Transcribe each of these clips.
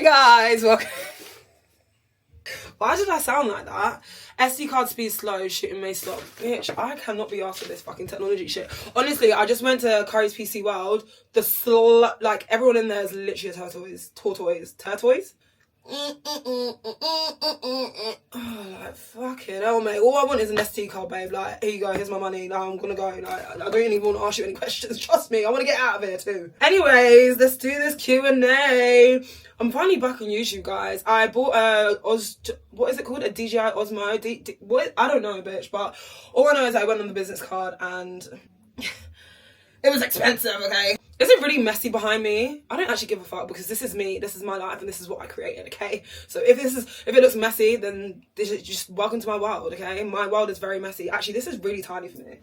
guys, welcome. Why did I sound like that? SD card speed slow, shooting may stop. Bitch, I cannot be asked for this fucking technology shit. Honestly, I just went to Curry's PC World. Like, everyone in there is literally a tortoise. Oh, like, fucking hell, mate. All I want is an SD card, babe. Like, here you go, here's my money. Now I'm gonna go. Like, I don't even want to ask you any questions. Trust me, I want to get out of here too. Anyways, let's do this Q&A. I'm finally back on YouTube, guys. I bought what is it called? A DJI Osmo? What? I don't know, bitch. But all I know is I went on the business card and it was expensive, okay? Is it really messy behind me? I don't actually give a fuck because this is me, this is my life, and this is what I created, okay? So if it looks messy, then this is just welcome to my world, okay? My world is very messy. Actually, this is really tiny for me.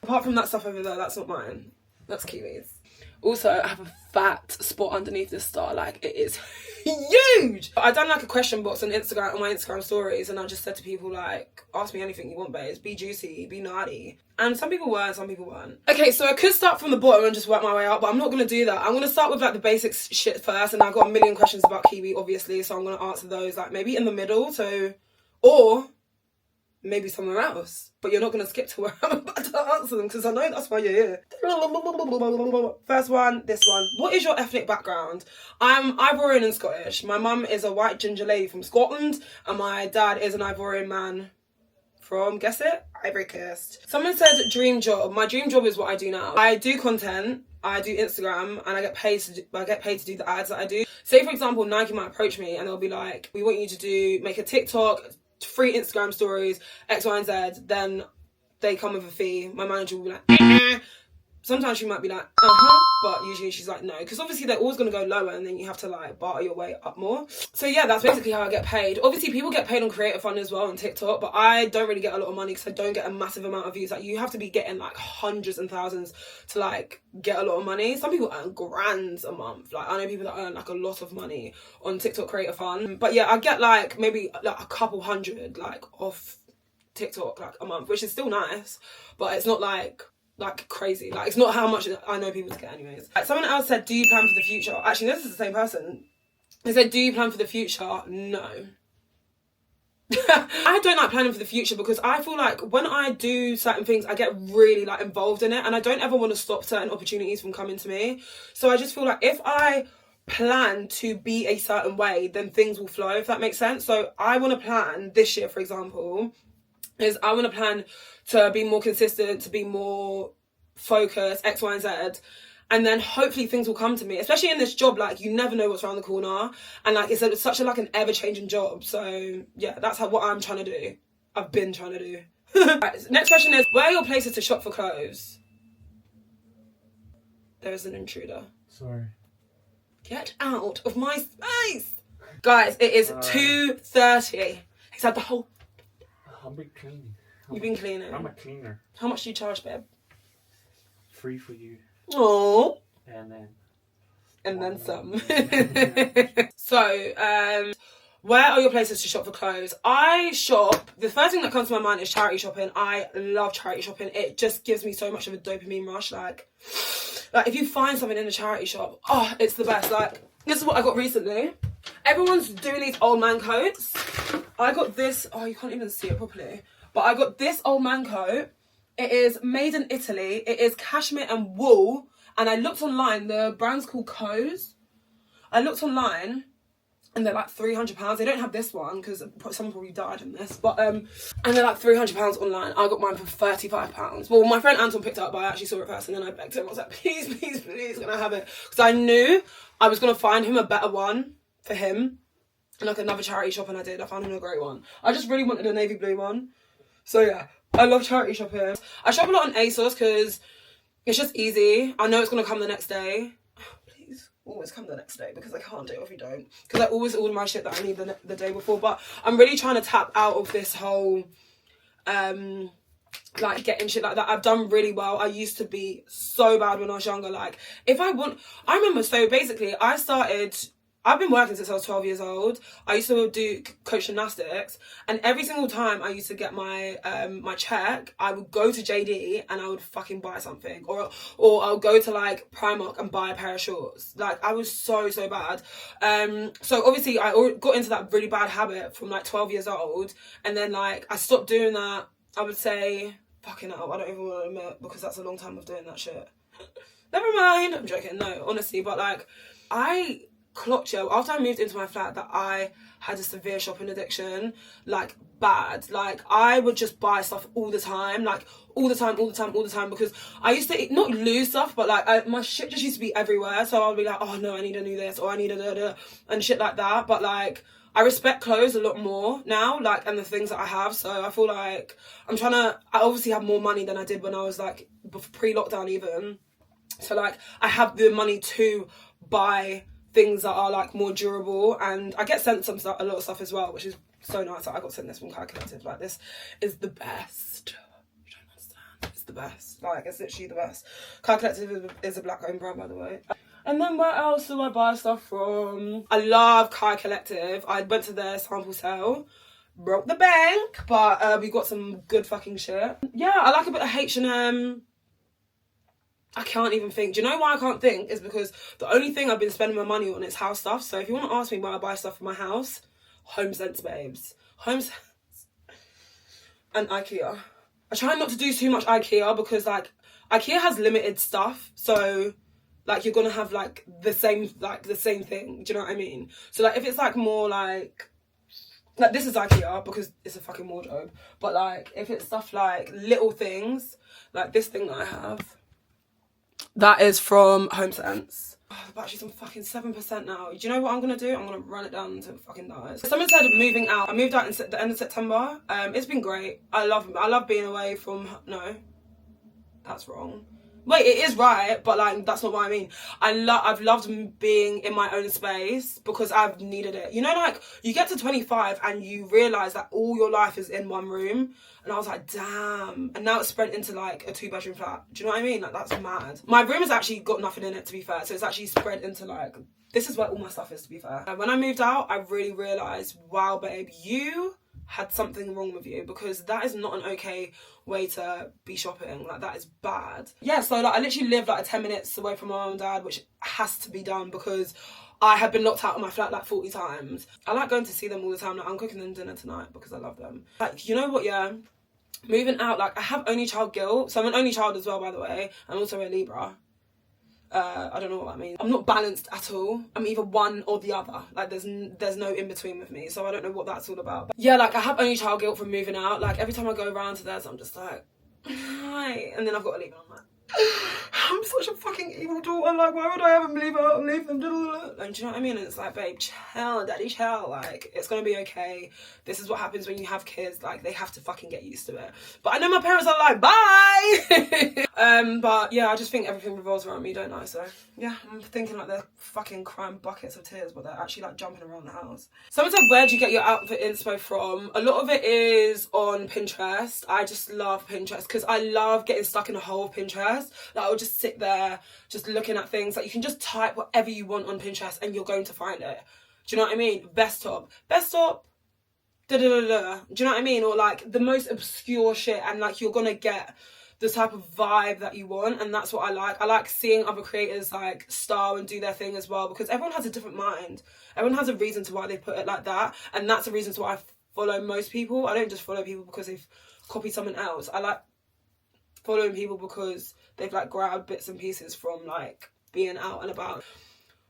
Apart from that stuff over there, that's not mine. That's Kiwi's. Also, I have a fat spot underneath this star, like it is huge. I done like a question box on Instagram, on my Instagram stories, and I just said to people like, ask me anything you want, babes. Be juicy, be naughty. And some people were, and some people weren't. Okay, so I could start from the bottom and just work my way up, but I'm not gonna do that. I'm gonna start with like the basics shit first, and I've got a million questions about Kiwi, obviously, so I'm gonna answer those like maybe in the middle, or maybe somewhere else. But you're not going to skip to where I'm about to answer them because I know that's why you're here. First one, this one. What is your ethnic background? I'm Ivorian and Scottish. My mum is a white ginger lady from Scotland and my dad is an Ivorian man from, guess it? Ivory Coast. Someone said dream job. My dream job is what I do now. I do content, I do Instagram, and I get paid to do the ads that I do. Say for example, Nike might approach me and they'll be like, we want you to make a TikTok, 3 Instagram stories, X, Y, and Z, then they come with a fee. My manager will be like, Sometimes she might be like, but usually she's like, no. Because obviously they're always going to go lower and then you have to like barter your way up more. So yeah, that's basically how I get paid. Obviously people get paid on Creator Fund as well on TikTok, but I don't really get a lot of money because I don't get a massive amount of views. Like you have to be getting like hundreds and thousands to like get a lot of money. Some people earn grands a month. Like I know people that earn like a lot of money on TikTok Creator Fund. But yeah, I get like maybe like a couple hundred like off TikTok like a month, which is still nice, but it's not like crazy. Like it's not how much I know people to get anyways. Like someone else said, do you plan for the future? Actually, this is the same person. They said, do you plan for the future? No. I don't like planning for the future because I feel like when I do certain things, I get really like involved in it and I don't ever want to stop certain opportunities from coming to me. So I just feel like if I plan to be a certain way, then things will flow, if that makes sense. So I want to plan this year, for example, is I want to plan to be more consistent, to be more focused, X, Y, and Z. And then hopefully things will come to me, especially in this job. Like you never know what's around the corner. And like it's such a like an ever-changing job. So yeah, that's what I'm trying to do. I've been trying to do. Right, next question is, where are your places to shop for clothes? There's an intruder. Sorry. Get out of my space. Guys, it is 2:30. He's had the whole... I've been cleaning. You've been cleaning? I'm a cleaner. How much do you charge, babe? Free for you. Oh. And then some. So, where are your places to shop for clothes? I shop, the first thing that comes to my mind is charity shopping. I love charity shopping. It just gives me so much of a dopamine rush. Like if you find something in a charity shop, oh, it's the best. Like, this is what I got recently. Everyone's doing these old man coats. I got this, oh, you can't even see it properly. But I got this old man coat. It is made in Italy. It is cashmere and wool. And I looked online, the brand's called Co's. I looked online and they're like £300. They don't have this one because someone probably died in this. But and they're like £300 online. I got mine for £35. Well, my friend Anton picked it up, but I actually saw it first and then I begged him. I was like, please, please, please, can I have it? Because I knew I was going to find him a better one for him. And like another charity shop, and I did. I found him a great one. I just really wanted a navy blue one. So yeah, I love charity shopping. I shop a lot on ASOS because it's just easy. I know it's going to come the next day. Please, always come the next day because I can't do it if you don't. Because I always order my shit that I need the day before. But I'm really trying to tap out of this whole, like getting shit like that. I've done really well. I used to be so bad when I was younger. Like I remember, so basically I started I've been working since I was 12 years old. I used to do coach gymnastics, and every single time I used to get my my check, I would go to JD and I would fucking buy something, or I'll go to like Primark and buy a pair of shorts. Like, I was so bad. So obviously I got into that really bad habit from like 12 years old, and then like I stopped doing that. I would say, fucking hell, I don't even want to admit, because that's a long time of doing that shit. Never mind, I'm joking. No, honestly, but like I clocked, yo, after I moved into my flat, that I had a severe shopping addiction, like bad. Like, I would just buy stuff all the time, like all the time, because I used to not lose stuff, but like my shit just used to be everywhere. So I'll be like, oh no, I need a new this, or I need a da-da, and shit like that. But like, I respect clothes a lot more now, like, and the things that I have. So I feel like I obviously have more money than I did when I was like pre-lockdown even. So like, I have the money to buy things that are like more durable, and I get sent some stuff, a lot of stuff as well, which is so nice. Like, I got sent this from Calculative. Like, this is the best. You don't understand. It's the best. Like, it's literally the best. Calculative is a black owned brand, by the way. And then where else do I buy stuff from? I love Kai Collective. I went to their sample sale, broke the bank, but we got some good fucking shit. Yeah, I like a bit of H&M. I can't even think. Do you know why I can't think? Is because the only thing I've been spending my money on is house stuff. So if you want to ask me why I buy stuff for my house, Home Sense, babes. Home Sense and IKEA. I try not to do too much IKEA because like IKEA has limited stuff. So like you're gonna have like the same thing. Do you know what I mean? So like if it's like more like this is IKEA because it's a fucking wardrobe. But like if it's stuff like little things, like this thing that I have, that is from Home Sense. Oh, the battery's on fucking 7% now. Do you know what I'm gonna do? I'm gonna run it down until it fucking dies. Someone said moving out. I moved out in the end of September. It's been great. I love being away from. No, that's wrong. Wait, it is right, but like that's not what I mean. I've loved being in my own space because I've needed it. You know, like you get to 25 and you realise that all your life is in one room. And I was like, damn. And now it's spread into like a 2-bedroom flat. Do you know what I mean? Like, that's mad. My room has actually got nothing in it, to be fair. So it's actually spread into like, this is where all my stuff is, to be fair. And when I moved out, I really realised, wow, babe, you had something wrong with you, because that is not an okay way to be shopping. Like, that is bad. Yeah, so like I literally live like 10 minutes away from my mum and dad, which has to be done because I have been locked out of my flat like 40 times. I like going to see them all the time. Like, I'm cooking them dinner tonight because I love them. Like, you know what, yeah? Moving out, like, I have only child guilt. So I'm an only child as well, by the way. I'm also a Libra. I don't know what that means. I'm not balanced at all. I'm either one or the other. Like, there's no in between with me. So I don't know what that's all about. But yeah, like, I have only child guilt from moving out. Like, every time I go around to theirs, I'm just like, hi. And then I've got to leave it on that. I'm such a fucking evil daughter. Like, why would I ever leave them? And do you know what I mean? And it's like, babe, chill, daddy, chill. Like, it's gonna be okay. This is what happens when you have kids. Like, they have to fucking get used to it. But I know my parents are like, bye. But yeah, I just think everything revolves around me, don't I? So yeah, I'm thinking like they're fucking crying buckets of tears, but they're actually like jumping around the house. Someone said, where do you get your outfit inspo from? A lot of it is on Pinterest. I just love Pinterest because I love getting stuck in a hole of Pinterest. Like, I'll just sit there just looking at things. Like, you can just type whatever you want on Pinterest and you're going to find it. Do you know what I mean? Best top, da da da da. Do you know what I mean? Or like the most obscure shit, and like you're gonna get the type of vibe that you want. And that's what I like. I like seeing other creators like style and do their thing as well, because everyone has a different mind. Everyone has a reason to why they put it like that, and that's the reason to why I follow most people. I don't just follow people because they've copied someone else. I like following people because they've like grabbed bits and pieces from like being out and about,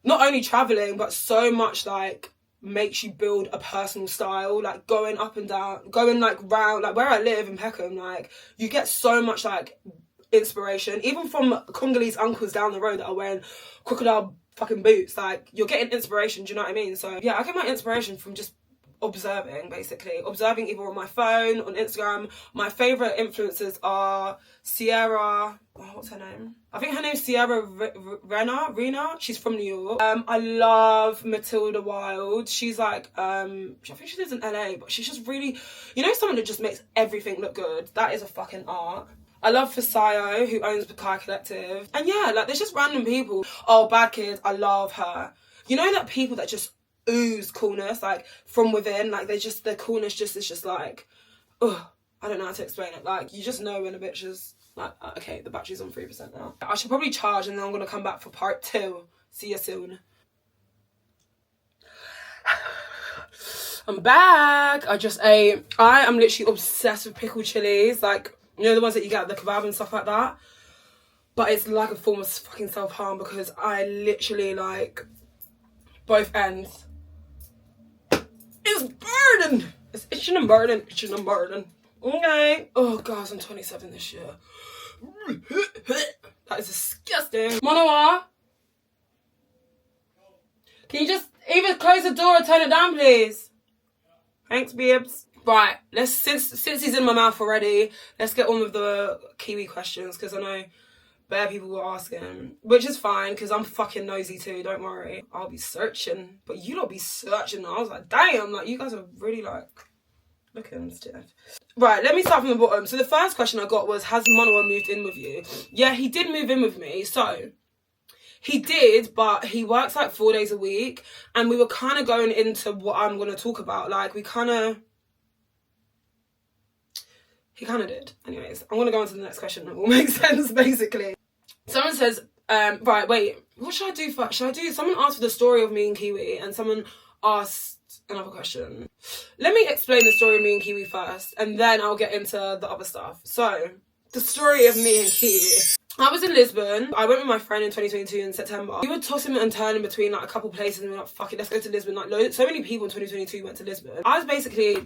not only traveling, but so much like makes you build a personal style, like going up and down, going like round, like where I live in Peckham, like you get so much like inspiration, even from Congolese uncles down the road that are wearing crocodile fucking boots. Like, you're getting inspiration, do you know what I mean? So yeah, I get my inspiration from just observing, basically. Observing either on my phone, on Instagram. My favourite influencers are Sierra, what's her name? I think her name's Sierra Rena. She's from New York. I love Matilda Wild. She's like, I think she lives in LA, but she's just really, you know, someone that just makes everything look good. That is a fucking art. I love Fasayo, who owns Kai Collective. And yeah, like, there's just random people. Oh, Bad Kid, I love her. you know that people that just ooze coolness, like from within, like their coolness just is just like, ugh, I don't know how to explain it. Like you just know when a bitch is like, okay, the battery's on 3% now. I should probably charge and then I'm gonna come back for part 2. See you soon. I'm back. I just ate. I am literally obsessed with pickled chilies, like, you know, the ones that you get at the kebab and stuff like that. But it's like a form of fucking self-harm because I literally, like, both ends. It's burning. It's itching and burning, itching and burning. Okay. Oh, guys, I'm 27 this year. That is disgusting. Manoa, can you just either close the door or turn it down, please? Thanks, babes. Right, since he's in my mouth already, let's get on with the Kiwi questions, because I know bare people were asking, which is fine, because I'm fucking nosy too, don't worry. I'll be searching, but you don't be searching. I was like, damn, like, you guys are really, like, looking stiff. Right, let me start from the bottom. So the first question I got was, has Manoa moved in with you? Yeah, he did move in with me, so... He did, but he works like 4 days a week, and we were kind of going into what I'm going to talk about. Like, he kind of did. Anyways, I'm going to go on to the next question. It will make sense, basically. Someone says, right, wait, what should I do first? Someone asked for the story of me and Kiwi, and someone asked another question. Let me explain the story of me and Kiwi first, and then I'll get into the other stuff. So, the story of me and Kiwi. I was in Lisbon. I went with my friend in 2022 in September. We were tossing and turning between like a couple places and we were like, fuck it, let's go to Lisbon. Like so many people in 2022 went to Lisbon. I was basically,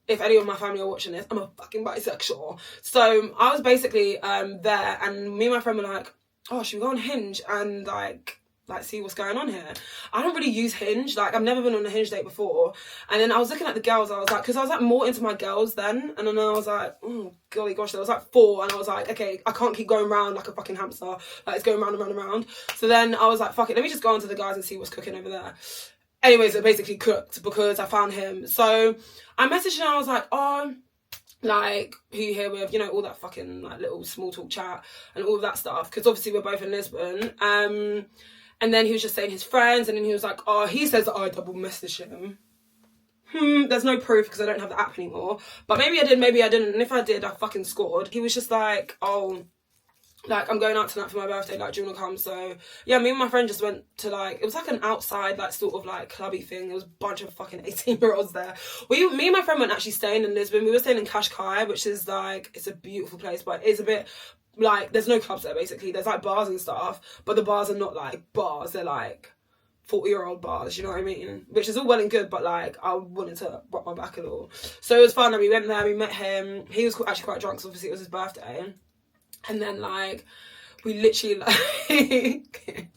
if any of my family are watching this, I'm a fucking bisexual. So I was basically there, and me and my friend were like, oh, should we go on Hinge and like see what's going on here? I don't really use Hinge. Like, I've never been on a Hinge date before. And then I was looking at the girls. I was like, because I was like more into my girls then. And then I was like, oh, golly gosh, there was like 4. And I was like, okay, I can't keep going round like a fucking hamster. Like, it's going round and round and round. So then I was like, fuck it, let me just go on to the guys and see what's cooking over there. Anyways, it basically cooked because I found him. So I messaged him and I was like, oh, like, who you here with? You know, all that fucking like little small talk chat and all of that stuff. Because obviously we're both in Lisbon. And then he was just saying his friends, and then he was like, oh, he says that I double messaged him. There's no proof because I don't have the app anymore. But maybe I did, maybe I didn't. And if I did, I fucking scored. He was just like, oh, like, I'm going out tonight for my birthday, like, do you want to come? So, yeah, me and my friend just went to, like, it was like an outside, like, sort of, like, clubby thing. There was a bunch of fucking 18-year-olds there. Me and my friend weren't actually staying in Lisbon. We were staying in Cascais, which is, like, it's a beautiful place, but it's a bit... like, there's no clubs there, basically. There's, like, bars and stuff, but the bars are not, like, bars. They're, like, 40-year-old bars, you know what I mean? Which is all well and good, but, like, I wanted to rock my back a little. So it was fun. Like, we went there, we met him. He was actually quite drunk, so obviously it was his birthday. And then, like, we literally, like...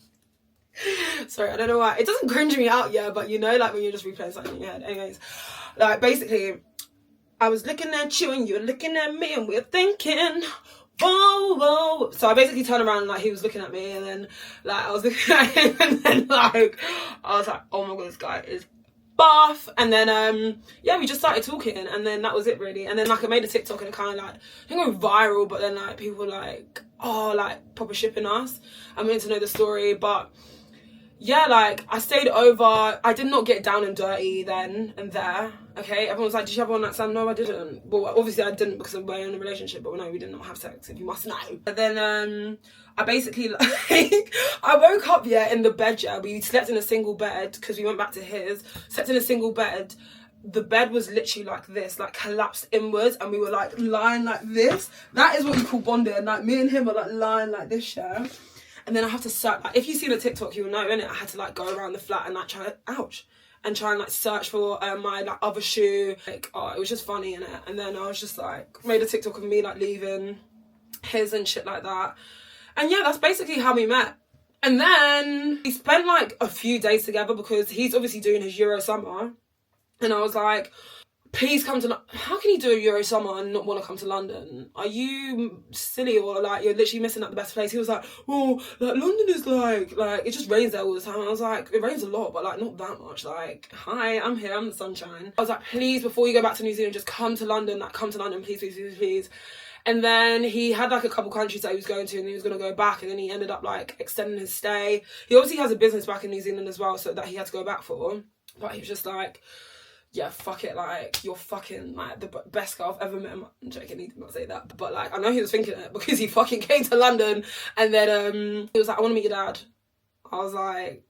Sorry, I don't know why. It doesn't cringe me out, yeah, but, you know, like, when you're just replaying something in your head. Anyways, like, basically, I was looking at you and you were looking at me and we were thinking... whoa, whoa. So I basically turned around and, like, he was looking at me, and then, like, I was looking at him, and then, like, I was like, oh my god, this guy is buff. And then, yeah, we just started talking, and then that was it, really. And then, like, I made a TikTok, and it kind of, like, I didn't go viral, but then, like, people were like, oh, like, proper shipping us. I'm meant to know the story, but... yeah, like, I stayed over. I did not get down and dirty then and there, okay? Everyone was like, did you have one night stand? No, I didn't. Well, obviously I didn't because we're in a relationship, but no, we did not have sex, if you must know. But then, I basically, like, I woke up, yeah, in the bed, yeah. We slept in a single bed because we went back to his. Slept in a single bed. The bed was literally like this, like, collapsed inwards, and we were, like, lying like this. That is what you call bonding. Like, me and him were, like, lying like this, yeah. And then I have to search, like, if you've seen a TikTok, you'll know, innit? I had to, like, go around the flat and, like, try and, like, search for my, like, other shoe. Like, oh, it was just funny, innit? And then I was just, like, made a TikTok of me, like, leaving his and shit like that. And, yeah, that's basically how we met. And then we spent, like, a few days together because he's obviously doing his Euro summer. And I was like... please come to London. How can you do a Euro summer and not want to come to London? Are you silly, or like you're literally missing out the best place? He was like, oh, like London is like it just rains there all the time. I was like, it rains a lot, but like not that much. Like, hi, I'm here, I'm the sunshine. I was like, please, before you go back to New Zealand, just come to London. Like, come to London, please, please, please, please. And then he had like a couple countries that he was going to, and he was going to go back, and then he ended up like extending his stay. He obviously has a business back in New Zealand as well, so that he had to go back for. But he was just like, yeah, fuck it, like, you're fucking, like, the best girl I've ever met. I'm joking, he did not say that. But, like, I know he was thinking it because he fucking came to London. And then he was like, I want to meet your dad. I was like,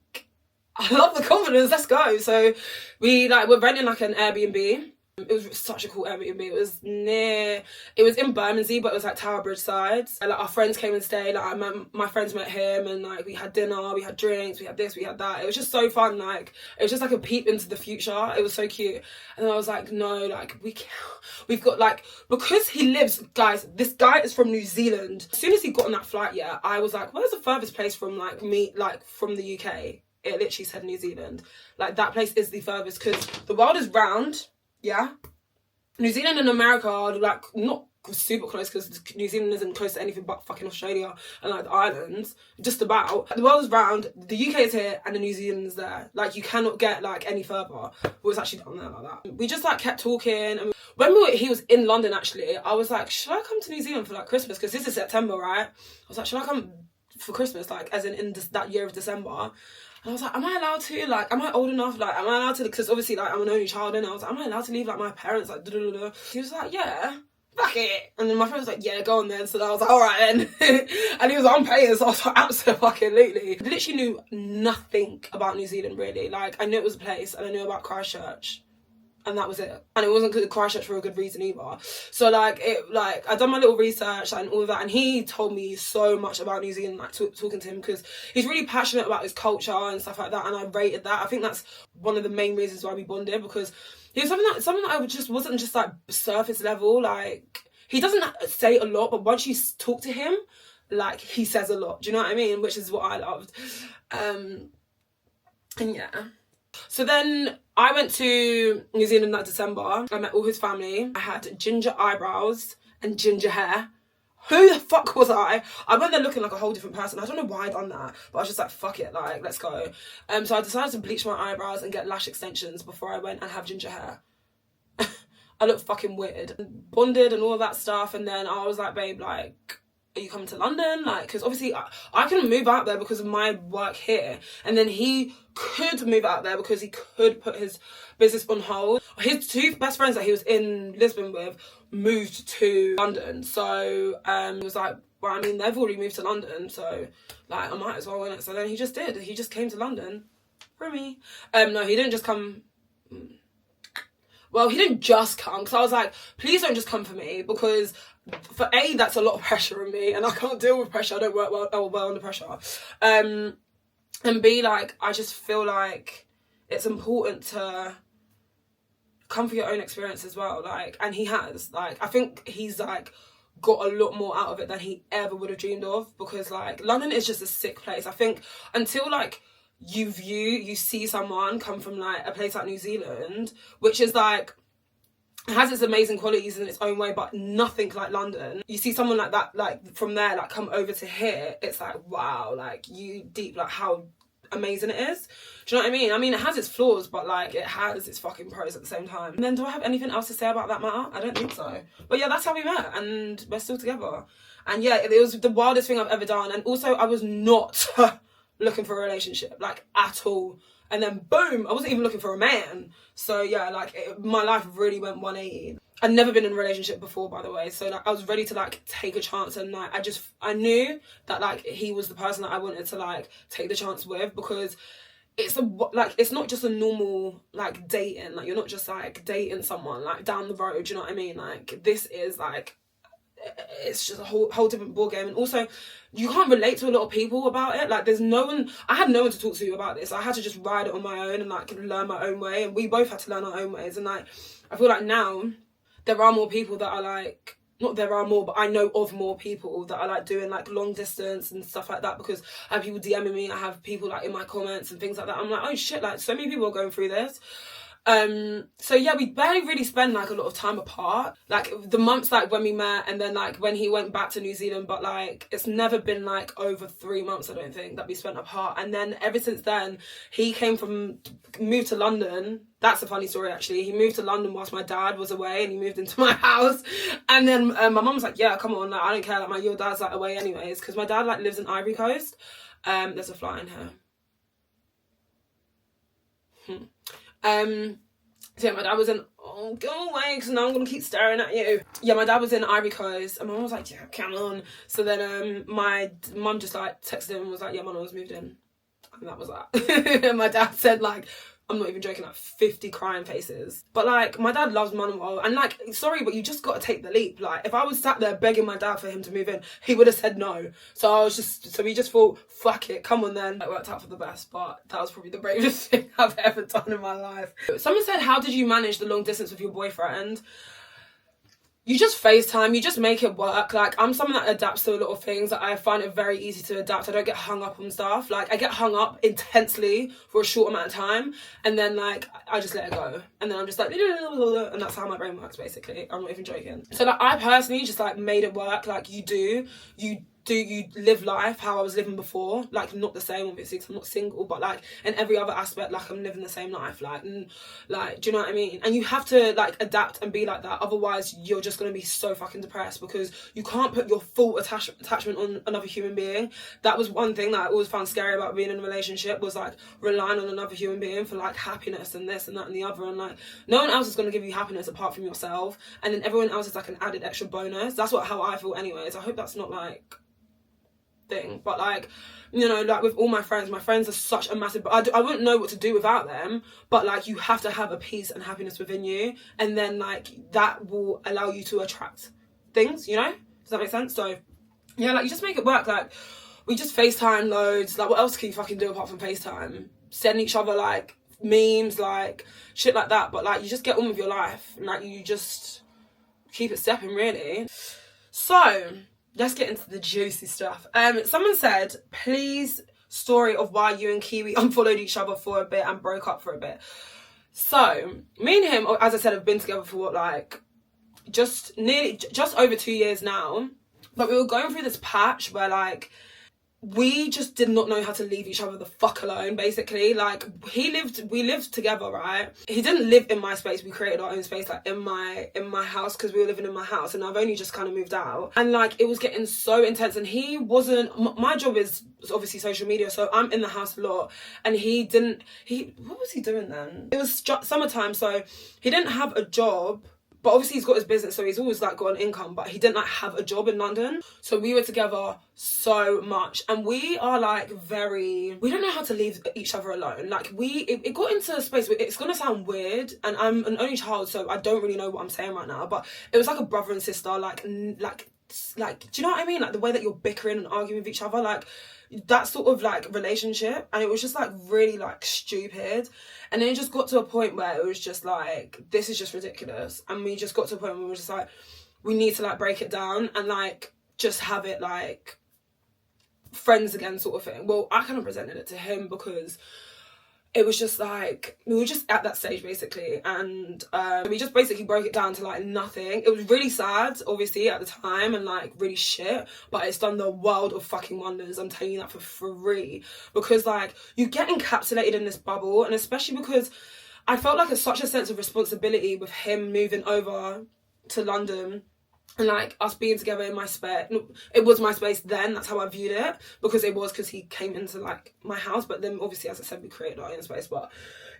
I love the confidence, let's go. So we're renting, like, an Airbnb. It was such a cool Airbnb. It was in Bermondsey, but it was like Tower Bridge sides. And like our friends came and stayed. Like my friends met him, and like we had dinner, we had drinks, we had this, we had that. It was just so fun. Like it was just like a peep into the future. It was so cute. And then I was like, no, like we've got like, because he lives, guys, this guy is from New Zealand. As soon as he got on that flight, yeah, I was like, where's the furthest place from like me, like from the UK? It literally said New Zealand. Like that place is the furthest, because the world is round. Yeah, New Zealand and America are like not super close, because New Zealand isn't close to anything but fucking Australia and like the islands, just about. The world is round, the UK is here and the New Zealand is there. Like you cannot get like any further. We was actually down there like that. We just like kept talking, and when he was in London actually, I was like, should I come to New Zealand for like Christmas, because this is September, right? I was like, should I come for Christmas, like as in that year of December? And I was like, am I allowed to? Like, am I old enough? Like, am I allowed to? Because obviously, like, I'm an only child, and I was like, am I allowed to leave, like, my parents? Like, da-da-da-da. He was like, yeah, fuck it. And then my friend was like, yeah, go on then. So I was like, all right then. And he was like, I'm paying. So I was like, absolutely. I literally knew nothing about New Zealand, really. Like, I knew it was a place, and I knew about Christchurch. And that was it. And it wasn't good Christchurch for a good reason either. So like I done my little research and all of that, and he told me so much about New Zealand, like talking to him, because he's really passionate about his culture and stuff like that, and I rated that. I think that's one of the main reasons why we bonded, because he was something that I wasn't just like surface level. Like he doesn't say a lot, but once you talk to him, like he says a lot. Do you know what I mean? Which is what I loved. And yeah. So then I went to New Zealand that December. I met all his family. I had ginger eyebrows and ginger hair. Who the fuck was I? I went there looking like a whole different person. I don't know why I done that, but I was just like, fuck it, like, let's go. So I decided to bleach my eyebrows and get lash extensions before I went and have ginger hair. I looked fucking weird. Bonded and all of that stuff, and then I was like, babe, like, are you coming to London? Like, because obviously I couldn't move out there because of my work here. And then he could move out there because he could put his business on hold. His two best friends that he was in Lisbon with moved to London. So he was like, well, I mean, they've already moved to London, so like I might as well, innit? So then he just did. He just came to London for me. No, he didn't just come. Well, he didn't just come, because I was like, please don't just come for me, because for A, that's a lot of pressure on me, and I can't deal with pressure. I don't work well under pressure. And B, like, I just feel like it's important to come for your own experience as well. Like, and he has. Like, I think he's like got a lot more out of it than he ever would have dreamed of, because like London is just a sick place. I think until like you see someone come from like a place like New Zealand, which is like, it has its amazing qualities in its own way, but nothing like London. You see someone like that, like from there, like come over to here, it's like, wow, like you deep, like how amazing it is. Do you know what I mean? I mean, it has its flaws, but like it has its fucking pros at the same time. And then do I have anything else to say about that matter? I don't think so. But yeah, that's how we met, and we're still together. And yeah, it was the wildest thing I've ever done. And also, I was not looking for a relationship, like at all. And then boom, I wasn't even looking for a man. So yeah, like my life really went 180. I'd never been in a relationship before, by the way. So like I was ready to like take a chance, and like I knew that like he was the person that I wanted to like take the chance with, because it's it's not just a normal like dating. Like you're not just like dating someone like down the road. Do you know what I mean? Like this is like, it's just a whole different ball game. And also you can't relate to a lot of people about it. Like there's no one, I had no one to talk to about this. I had to just ride it on my own and like learn my own way, and we both had to learn our own ways. And like I feel like now there are more people that are like, not there are more, but I know of more people that are like doing like long distance and stuff like that, because I have people DMing me, I have people like in my comments and things like that. I'm like, oh shit, like so many people are going through this. So yeah, we barely really spend like a lot of time apart. Like the months like when we met, and then like when he went back to New Zealand, but like it's never been like over 3 months, I don't think, that we spent apart. And then ever since then, he moved to London. That's a funny story actually. He moved to London whilst my dad was away, and he moved into my house. And then my mum was like, yeah, come on, like, I don't care, like your dad's like away anyways, because my dad like lives in Ivory Coast. There's a fly in here. So yeah, my dad was in, oh, go away, because now I'm gonna keep staring at you. Yeah, my dad was in Ivory Coast, and my mum was like, yeah, come on. So then my mum just like texted him and was like, yeah, my mum's moved in. And that was that. And my dad said like, I'm not even joking, like 50 crying faces. But like, my dad loves Manuel, and like, sorry, but you just got to take the leap. Like, if I was sat there begging my dad for him to move in, he would have said no. So we just thought, fuck it, come on then. It worked out for the best, but that was probably the bravest thing I've ever done in my life. Someone said, how did you manage the long distance with your boyfriend? You just FaceTime, you just make it work. Like, I'm someone that adapts to a lot of things. Like, I find it very easy to adapt. I don't get hung up on stuff. Like, I get hung up intensely for a short amount of time, and then, like, I just let it go. And then I'm just like, and that's how my brain works, basically. I'm not even joking. So, like, I personally just, like, made it work. Like, you live life how I was living before, like not the same obviously because I'm not single, but like in every other aspect, like I'm living the same life, like, and like, do you know what I mean? And you have to like adapt and be like that, otherwise you're just going to be so fucking depressed, because you can't put your full attachment on another human being. That was one thing that I always found scary about being in a relationship, was like relying on another human being for like happiness and this and that and the other, and like no one else is going to give you happiness apart from yourself, and then everyone else is like an added extra bonus. That's how I feel anyways. I hope that's not like thing, but like, you know, like with all my friends are such a massive, I wouldn't know what to do without them, but like you have to have a peace and happiness within you, and then like that will allow you to attract things, you know? Does that make sense? So yeah, like you just make it work. Like we just FaceTime loads. Like what else can you fucking do apart from FaceTime? Send each other like memes, like shit like that, but like you just get on with your life, and like you just keep it stepping, really. So let's get into the juicy stuff. Someone said, please, story of why you and Kiwi unfollowed each other for a bit and broke up for a bit. So me and him, as I said, have been together for like just over 2 years now. But we were going through this patch where like we just did not know how to leave each other the fuck alone, basically. Like we lived together, right? He didn't live in my space. We created our own space, like in my house, because we were living in my house, and I've only just kind of moved out. And like it was getting so intense, and he wasn't, my job is obviously social media, so I'm in the house a lot, and what was he doing then? It was summertime, so he didn't have a job. But obviously he's got his business, so he's always like got an income, but he didn't like have a job in London. So we were together so much, and we are like we don't know how to leave each other alone. Like it got into a space where it's gonna sound weird, and I'm an only child, so I don't really know what I'm saying right now, but it was like a brother and sister, like do you know what I mean? Like the way that you're bickering and arguing with each other, like that sort of like relationship, and it was just like really like stupid. And then it just got to a point where it was just like, this is just ridiculous, and we just got to a point where we were just like, we need to like break it down and like just have it like friends again sort of thing. Well, I kind of presented it to him because it was just like, we were just at that stage basically, and we just basically broke it down to like nothing. It was really sad obviously at the time, and like really shit, but it's done the world of fucking wonders, I'm telling you that for free, because like you get encapsulated in this bubble, and especially because I felt like such a sense of responsibility with him moving over to London. And like us being together in my space, it was my space then, that's how I viewed it, because he came into like my house, but then obviously, as I said, we created our own space. But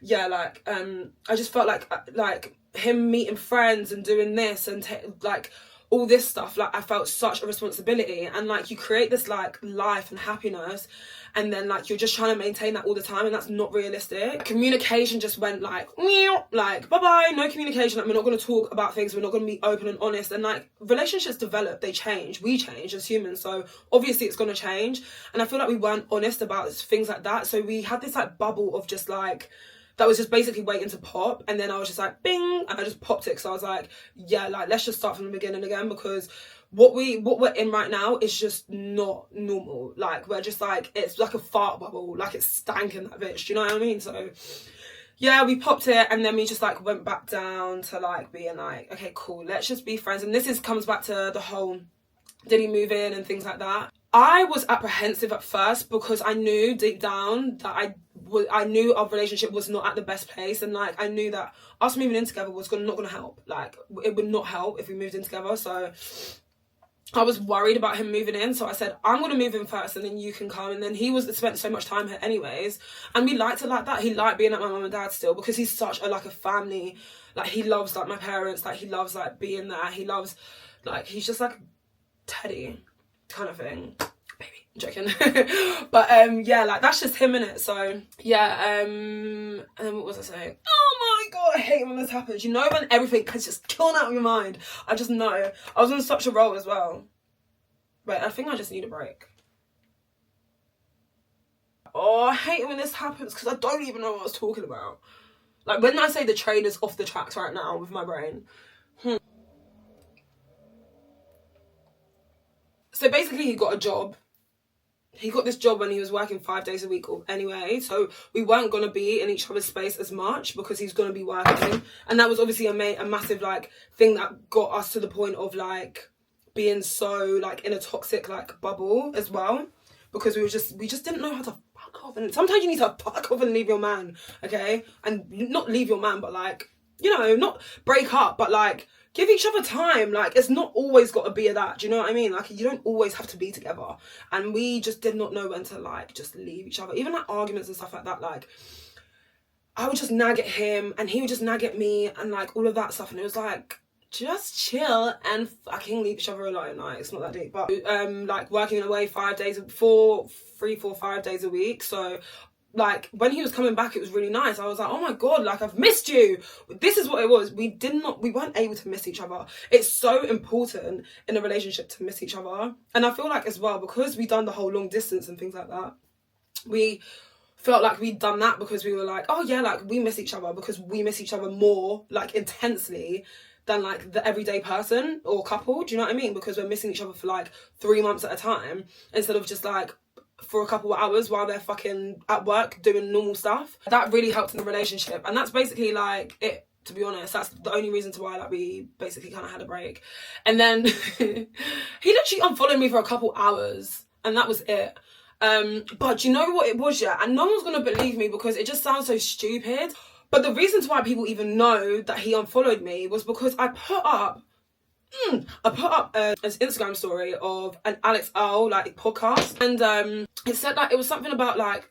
yeah, like I just felt like him meeting friends and doing this and like all this stuff, like I felt such a responsibility, and like you create this like life and happiness, and then like you're just trying to maintain that all the time, and that's not realistic. Communication just went like bye-bye, no communication. Like we're not going to talk about things, we're not going to be open and honest, and like relationships develop, they change, we change as humans, so obviously it's going to change. And I feel like we weren't honest about things like that, so we had this like bubble of just like that was just basically waiting to pop, and then I was just like bing, and I just popped it. So I was like, yeah, like let's just start from the beginning again, because what we're in right now is just not normal. Like we're just like, it's like a fart bubble, like it's stanking that bitch, do you know what I mean? So yeah, we popped it, and then we just like went back down to like being like, okay, cool, let's just be friends. And this comes back to the whole, did he move in and things like that. I was apprehensive at first because I knew deep down that I knew our relationship was not at the best place, and like I knew that us moving in together was not gonna help. Like it would not help if we moved in together. So I was worried about him moving in, so I said, I'm gonna move in first and then you can come. And then he spent so much time here anyways, and we liked it like that. He liked being at my mum and dad still, because he's such a like a family, like he loves like my parents, like he loves like being there, he loves like, he's just like Teddy kind of thing. Baby, I'm joking. But yeah, like that's just him, innit? So yeah, and then what was I saying? Oh my god, I hate when this happens. You know, when everything is just killing out of your mind. I just know. I was on such a roll as well. Wait, I think I just need a break. Oh, I hate it when this happens because I don't even know what I was talking about. Like when I say the train is off the tracks right now with my brain. So basically he got a job. He got this job when he was working 5 days a week anyway. So we weren't going to be in each other's space as much because he's going to be working. And that was obviously a massive like thing that got us to the point of like being so like in a toxic like bubble as well. Because we just didn't know how to fuck off. And sometimes you need to fuck off and leave your man, okay? And not leave your man, but like, you know, not break up, but like give each other time. Like it's not always got to be that, do you know what I mean? Like you don't always have to be together. And we just did not know when to like just leave each other. Even like arguments and stuff like that, like I would just nag at him and he would just nag at me and like all of that stuff. And it was like, just chill and fucking leave each other alone. Like it's not that deep. But like working away 5 days, 3, 4, 5 days a week. So like when he was coming back, it was really nice. I was like, oh my god, like I've missed you. This is what it was. We weren't able to miss each other. It's so important in a relationship to miss each other. And I feel like as well, because we done the whole long distance and things like that, we felt like we'd done that because we were like, oh yeah, like we miss each other because we miss each other more like intensely than like the everyday person or couple. Do you know what I mean? Because we're missing each other for like 3 months at a time instead of just like for a couple of hours while they're fucking at work doing normal stuff. That really helped in the relationship. And that's basically like it, to be honest. That's the only reason to why like we basically kind of had a break. And then he literally unfollowed me for a couple hours and that was it. But you know what it was, yeah? And no one's gonna believe me because it just sounds so stupid. But the reason why people even know that he unfollowed me was because I put up an Instagram story of an Alex Earl like podcast, and it said like it was something about like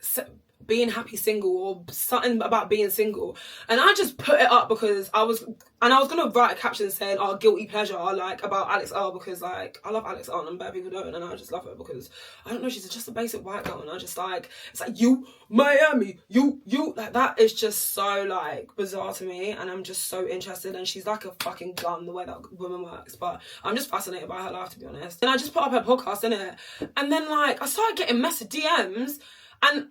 being happy single or something about being single, and I just put it up because I was gonna write a caption saying oh guilty pleasure like about Alex Earl because like I love Alex Earl and better people don't, and I just love her because I don't know, she's just a basic white girl and I just like, it's like you Miami, you like that is just so like bizarre to me, and I'm just so interested, and she's like a fucking gun the way that woman works, but I'm just fascinated by her life, to be honest. And I just put up her podcast, innit, and then like I started getting massive DMs. And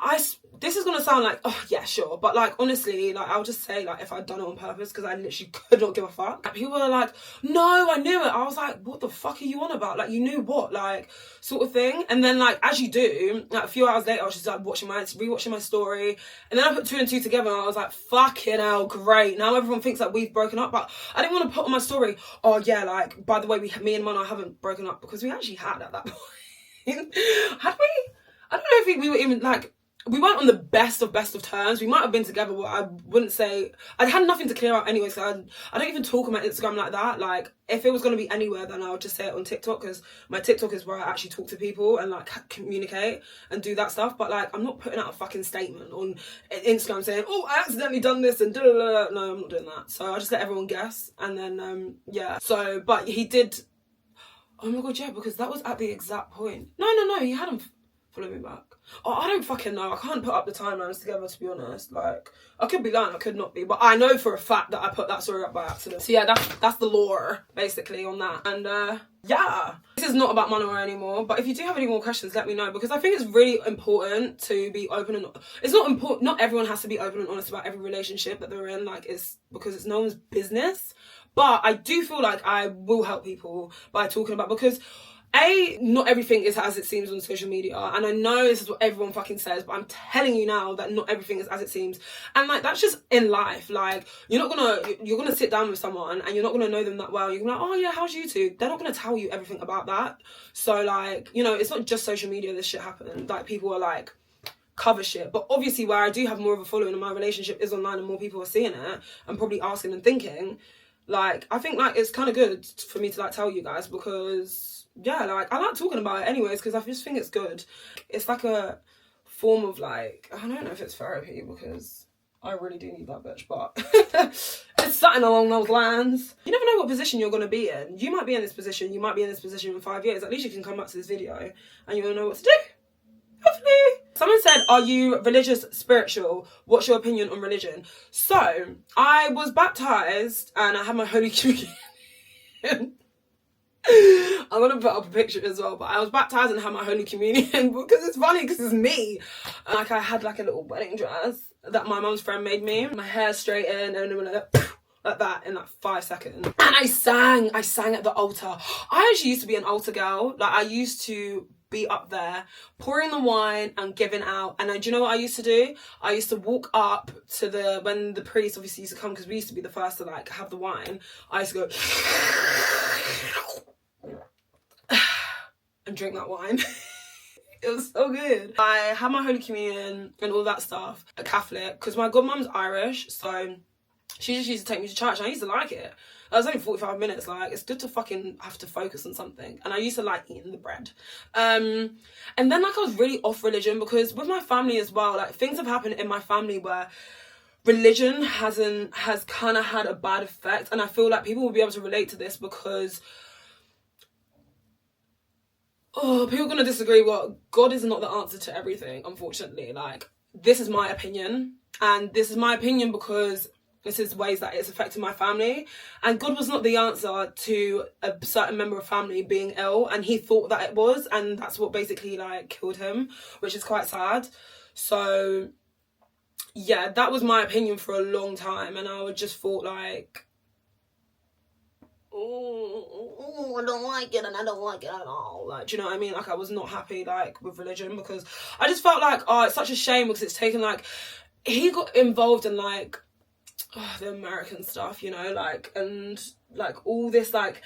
this is going to sound like, oh, yeah, sure. But, like, honestly, like, I'll just say, like, if I'd done it on purpose, because I literally could not give a fuck. Like, people were like, no, I knew it. I was like, what the fuck are you on about? Like, you knew what? Like, sort of thing. And then, like, as you do, like, a few hours later, I was just, like, rewatching my story. And then I put 2 and 2 together, and I was like, fucking hell, great. Now everyone thinks that we've broken up. But I didn't want to put on my story, oh, yeah, like, by the way, me and Mana haven't broken up, because we actually had at that point. Had we? I don't know if we were even, like, we weren't on the best of terms. We might have been together, but I wouldn't say... I'd had nothing to clear out anyway, so I don't even talk on my Instagram like that. Like, if it was going to be anywhere, then I would just say it on TikTok, because my TikTok is where I actually talk to people and, like, communicate and do that stuff. But, like, I'm not putting out a fucking statement on Instagram saying, oh, I accidentally done this and da-da-da-da. No, I'm not doing that. So I just let everyone guess. And then, yeah. So, but he did... Oh, my God, yeah, because that was at the exact point. No, he hadn't... Follow me back. Oh, I don't fucking know. I can't put up the timelines together, to be honest. Like, I could be lying, I could not be. But I know for a fact that I put that story up by accident. So yeah, that's the lore, basically, on that. And yeah. This is not about Manoa anymore. But if you do have any more questions, let me know. Because I think it's really important to be open and... It's not important... Not everyone has to be open and honest about every relationship that they're in. Like, it's... Because it's no one's business. But I do feel like I will help people by talking about... Because... Not everything is as it seems on social media, and I know this is what everyone fucking says, but I'm telling you now that not everything is as it seems. And like, that's just in life. Like, you're gonna sit down with someone and you're not gonna know them that well. You're gonna be like, oh yeah, how's YouTube? They're not gonna tell you everything about that. So like, you know, it's not just social media this shit happened. Like, people are like, cover shit. But obviously, where I do have more of a following and my relationship is online and more people are seeing it and probably asking and thinking, like, I think like it's kind of good for me to like tell you guys, because yeah, like, I like talking about it anyways, because I just think it's good. It's like a form of like, I don't know if it's therapy, because I really do need that bitch, but it's something along those lines. You never know what position you're going to be in. You might be in this position, you might be in this position in 5 years. At least you can come back to this video and you'll know what to do. Hopefully. Someone said, are you religious, spiritual? What's your opinion on religion? So, I was baptised and I had my Holy Communion. I'm gonna put up a picture as well, but I was baptised and had my Holy Communion because it's funny, because it's me. Like, I had like a little wedding dress that my mum's friend made me. My hair straightened and like that in like 5 seconds. And I sang at the altar. I actually used to be an altar girl. Like, I used to be up there pouring the wine and giving out. And do you know what I used to do? I used to walk up to when the priest obviously used to come, because we used to be the first to like have the wine. I used to go and drink that wine. It was so good. I had my Holy Communion and all that stuff. A Catholic, because my godmum's Irish, so she just used to take me to church and I used to like it. It was only 45 minutes. Like, it's good to fucking have to focus on something. And I used to like eating the bread. And then like, I was really off religion, because with my family as well, like, things have happened in my family where religion has kind of had a bad effect. And I feel like people will be able to relate to this, because people are going to disagree. Well, God is not the answer to everything, unfortunately. Like, this is my opinion. And this is my opinion because this is ways that it's affected my family. And God was not the answer to a certain member of family being ill. And he thought that it was. And that's what basically, like, killed him, which is quite sad. So, yeah, that was my opinion for a long time. And I would just thought, like, oh, I don't like it, and I don't like it at all. Like, do you know what I mean? Like, I was not happy, like, with religion, because I just felt like, oh, it's such a shame, because it's taken, like, he got involved in, like, the American stuff, you know, like, and, like, all this, like,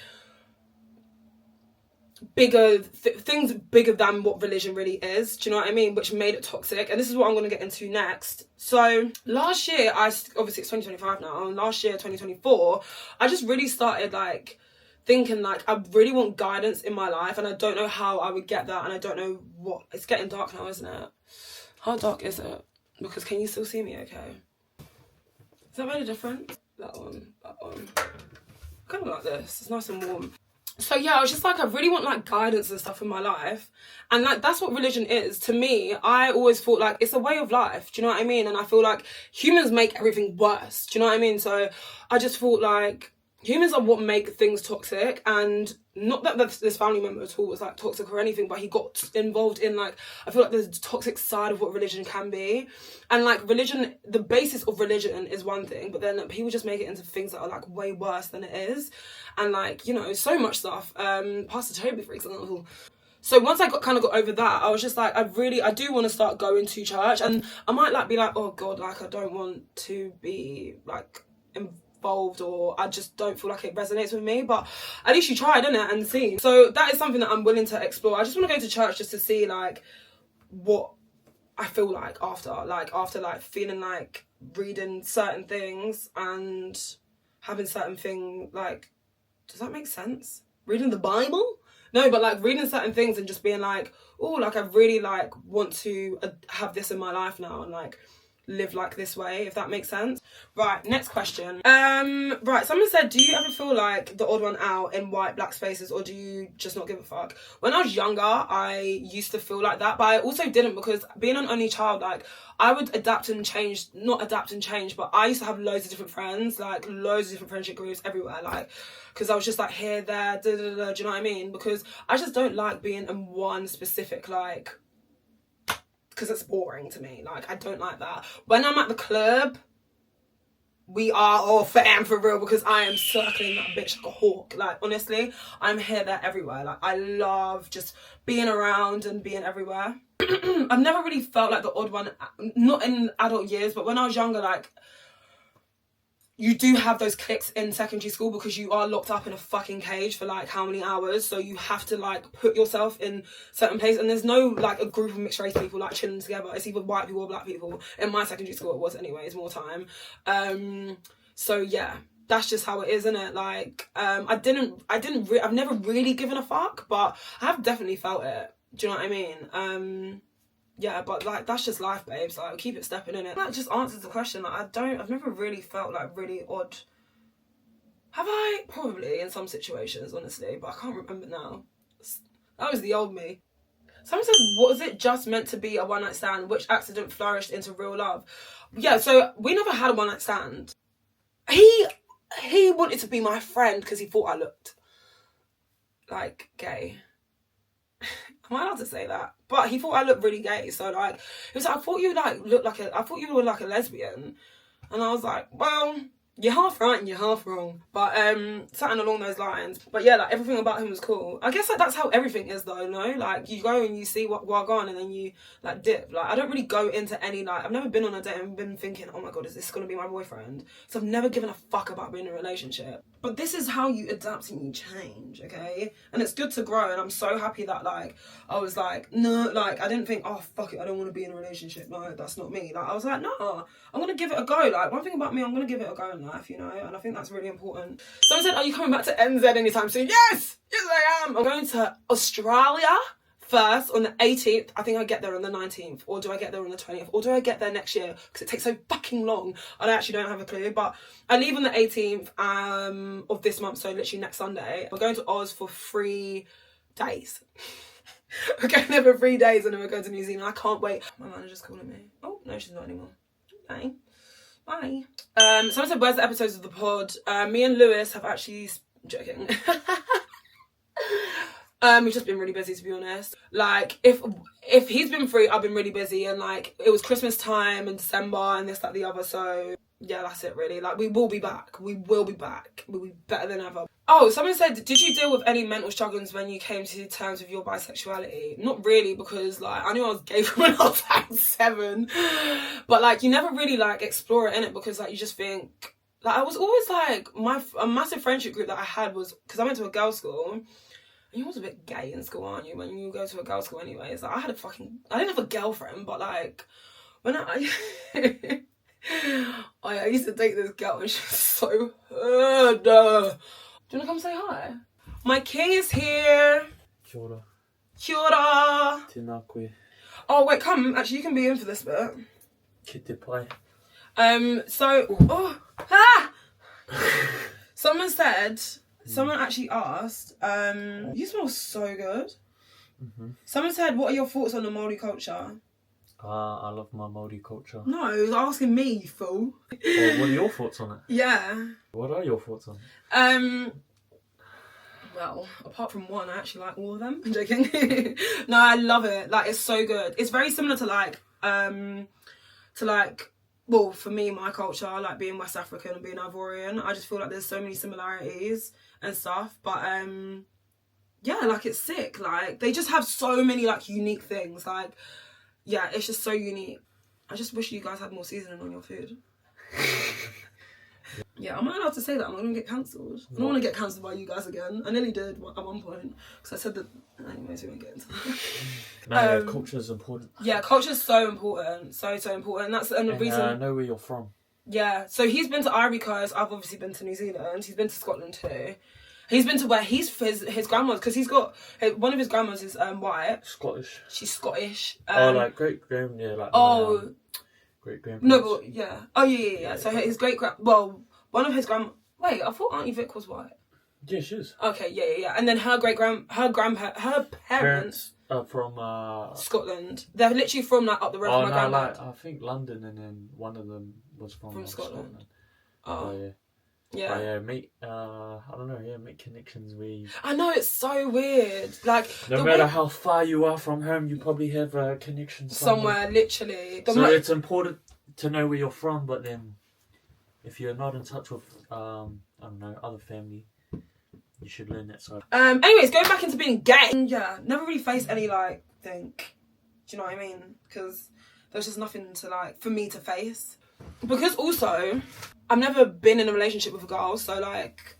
bigger things bigger than what religion really is, do you know what I mean, which made it toxic. And this is what I'm going to get into next. So last year, obviously it's 2025 now, and last year, 2024, I just really started like thinking like, I really want guidance in my life, and I don't know how I would get that, and I don't know what. It's getting dark now, isn't it? How dark is it? Because can you still see me okay? Is that made a difference? That one. Kind of like this. It's nice and warm. So yeah, I was just like, I really want like guidance and stuff in my life. And like, that's what religion is. To me, I always thought like, it's a way of life. Do you know what I mean? And I feel like humans make everything worse. Do you know what I mean? So I just thought like, humans are what make things toxic. And not that this family member at all was like toxic or anything, but he got involved in like, I feel like there's a toxic side of what religion can be. And like religion, the basis of religion is one thing, but then people just make it into things that are like way worse than it is. And like, you know, so much stuff. Pastor Toby, for example. So once I got over that, I was just like, I do want to start going to church. And I might like be like, oh God, like I don't want to be like involved, or I just don't feel like it resonates with me. But at least you tried, innit, and see. So that is something that I'm willing to explore. I just want to go to church just to see like what I feel like after like feeling like reading certain things and having certain thing like, does that make sense? Reading the Bible? No, but like reading certain things and just being like, oh, like I really like want to have this in my life now and like live like this way, if that makes sense. Right, next question. Right, someone said, do you ever feel like the odd one out in white black spaces, or do you just not give a fuck? When I was younger, I used to feel like that, but I also didn't, because being an only child, like I would not adapt and change, but I used to have loads of different friends, like loads of different friendship groups everywhere, like, because I was just like here, there, do you know what I mean? Because I just don't like being in one specific, like, because it's boring to me. Like, I don't like that. When I'm at the club, we are all fam for real, because I am circling that bitch like a hawk. Like, honestly, I'm here, there, everywhere. Like, I love just being around and being everywhere. I've never really felt like the odd one, not in adult years, but when I was younger, like, you do have those cliques in secondary school because you are locked up in a fucking cage for like how many hours, so you have to like put yourself in certain places, and there's no like a group of mixed race people like chilling together. It's either white people or black people. In my secondary school it was anyways, more time. So yeah, that's just how it is, isn't it? Like I've never really given a fuck, but I have definitely felt it. Do you know what I mean? Yeah, but like that's just life, babes. Like, keep it stepping in it. That just answers the question. Like, I've never really felt like really odd. Have I? Probably in some situations, honestly, but I can't remember now. That was the old me. Someone said, was it just meant to be a one night stand? Which accident flourished into real love? Yeah, so we never had a one night stand. He wanted to be my friend because he thought I looked like gay. Am I allowed to say that? But he thought I looked really gay. So like, he was like, I thought you were like a lesbian. And I was like, well, you're half right and you're half wrong. But something along those lines. But yeah, like everything about him was cool. I guess like that's how everything is though, no? Like you go and you see what on and then you like dip. Like I don't really go into any like, I've never been on a date and been thinking, oh my God, is this gonna be my boyfriend? So I've never given a fuck about being in a relationship. But this is how you adapt and you change, okay? And it's good to grow, and I'm so happy that like I was like, no, like I didn't think, oh fuck it, I don't want to be in a relationship. No, that's not me. Like I was like, no, I'm gonna give it a go. Like one thing about me, I'm gonna give it a go in life, you know, and I think that's really important. Someone said, are you coming back to NZ anytime soon? Yes I am. I'm going to Australia first on the 18th. I think I get there on the 19th, or do I get there on the 20th, or do I get there next year because it takes so fucking long? I actually don't have a clue, but I leave on the 18th of this month, so literally next Sunday. We're going to Oz for 3 days. We're going there for 3 days and then we're going to New Zealand. I can't wait. My manager's calling me. Oh no, she's not anymore. Bye. Someone said, where's the episodes of the pod? Me and Lewis have actually... joking. We've just been really busy, to be honest. Like, if he's been free, I've been really busy, and like it was Christmas time and December and this, that, the other. So yeah, that's it really. Like we will be back. We'll be better than ever. Oh, someone said, did you deal with any mental struggles when you came to terms with your bisexuality? Not really, because like I knew I was gay from when I was like 7, but like you never really like explore it in it, because like you just think like I was always like a massive friendship group that I had was because I went to a girls' school. You're always a bit gay in school, aren't you? When you go to a girls' school anyways. Like, I didn't have a girlfriend, but like, when I used to date this girl and she was so hard. Do you want to come say hi? My king is here. Kia ora. Kia ora. Tēnā koe. Oh, wait, come. Actually, you can be in for this bit. Ki te pai. Someone actually asked, you smell so good. Mm-hmm. Someone said, what are your thoughts on the Māori culture? I love my Māori culture. No, he was asking me, you fool. Well, what are your thoughts on it? Yeah. What are your thoughts on it? Well, apart from one, I actually like all of them. I'm joking. No, I love it. Like, it's so good. It's very similar to well, for me, my culture, like being West African and being Ivorian, I just feel like there's so many similarities and stuff. But yeah, like it's sick. Like they just have so many like unique things. Like, yeah, it's just so unique. I just wish you guys had more seasoning on your food. Yeah, am I allowed to say that? I'm not going to get cancelled. I don't want to get cancelled by you guys again. I nearly did at one point. Because I said that... Anyways, we won't get into that. No, culture is important. Yeah, culture is so important. So important. That's the reason... know where you're from. Yeah, so he's been to Ivory Coast. I've obviously been to New Zealand. He's been to Scotland too. He's been to where his grandma's... Because he's got... One of his grandmas is white. Scottish. She's Scottish. Like great-grand... Yeah, like... Oh... great-grandparents. No, but... Yeah. Oh, yeah. So his great-grand... Well... One of his Wait, I thought Auntie Vic was white. Yeah, she is. Okay, yeah. And then her parents are from Scotland. They're literally from like up the road from my granddad. Like, I think London, and then one of them was from Scotland. Oh, yeah. Yeah. But yeah, I don't know. Yeah, make connections with. I know, it's so weird. Like no matter how far you are from home, you probably have a connection somewhere. Literally. So it's important to know where you're from, but then. if you're not in touch with I don't know, other family, you should learn that side. Anyways, going back into being gay. Yeah, never really faced any like thing. Do you know what I mean? Because there's just nothing to like for me to face. Because also, I've never been in a relationship with a girl, so like,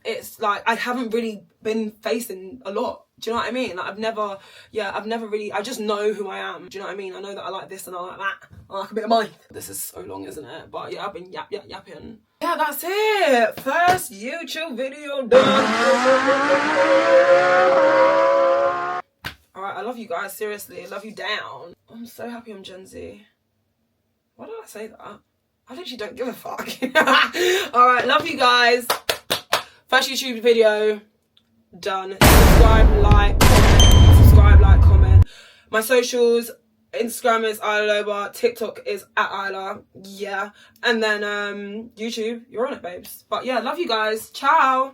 it's like I haven't really been facing a lot. Do you know what I mean? Like I've never really, I just know who I am. Do you know what I mean? I know that I like this and I like that. I like a bit of mine. This is so long, isn't it? But yeah, I've been yapping. Yeah, that's it. First YouTube video done. Alright, I love you guys, seriously. I love you down. I'm so happy I'm Gen Z. Why did I say that? I literally don't give a fuck. Alright, love you guys. First YouTube video done. Subscribe, like, comment. My socials, Instagram is Isla Loba, TikTok is @Isla, yeah. And then YouTube, you're on it, babes. But yeah, love you guys. Ciao.